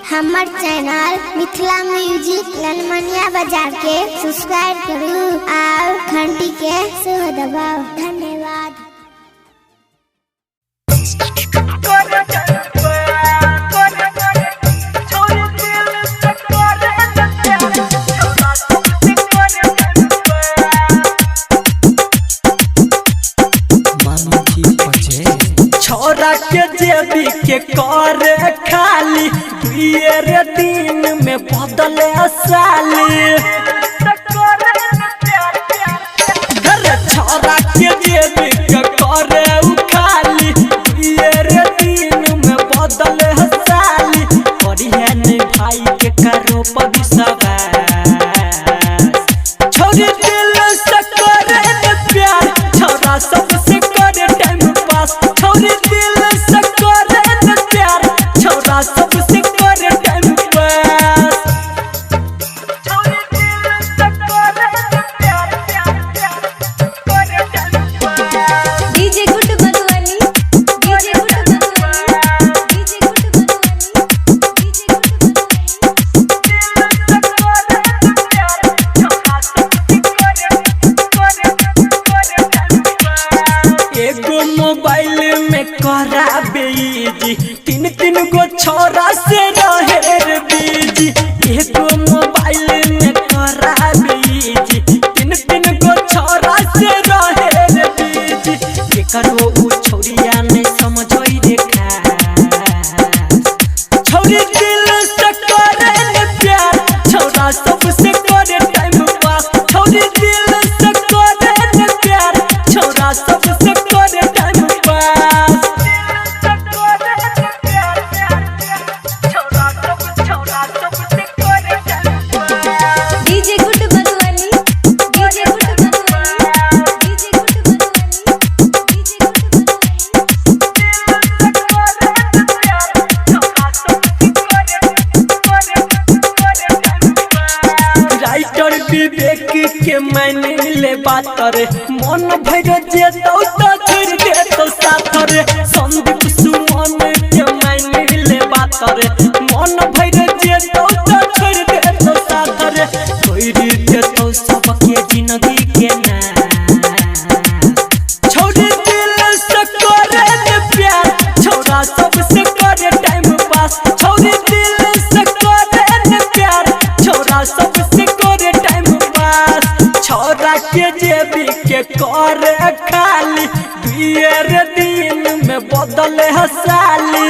हमर channel Mithila music ललमनिया बाजार के सब्सक्राइब करू और घंटी के सेहो दबाओ। धन्यवाद। छोरा के जेबी के कर खाली दुइये दिन में बदले साली। छोरा के जेबी के कर खाली दुइये दिन में बदले साली। करिए नहीं भाई के करो पविसवा छोरी दिल से करे प्यार छोरा सबसे करे टाइम पास। छोरी दिल से करे प्यार छोरा सबसे करे टाइम पास। छोरी दिल से करे प्यार करे टाइम पास। डीजे गुड बनुआनी डीजे गुड बनुआनी डीजे गुड बनुआनी डीजे गुड एगो मोबाइल में कराबे जी तीन गो छोरा से रहे बीजी। एगो मोबाइल में कराबे जी तीन गो छोरा से रहे बीजी। करो उ छोरिया नहीं समझोई देखा छोरी दिल से करे प्यार छोरा सबसे करे टाइम पास। छोरी दिल से करे प्यार छोरा सबसे करे टाइम पास। डीजे गुड बनुआनी डीजे गुड बनुआनी डीजे गुड बनुआनी डीजे गुड राइटर विवेक के मैंने ले बात रे मन भर जे तो छोड़ दे तो साथ रे। संदीप सुमन के मैंने ले बात रे मन भर जे तो छोड़ दे तो साथ रे। छोड़ दे तो सबके जिंदगी के ना छोड़ी दिल से करे प्यार छोरा सबसे करे टाइम पास। छोड़ी दिल से करे प्यार छोरा सबसे करे टाइम पास। छोरा के जेबी के कर खाली दुइये दिन में बदले साली।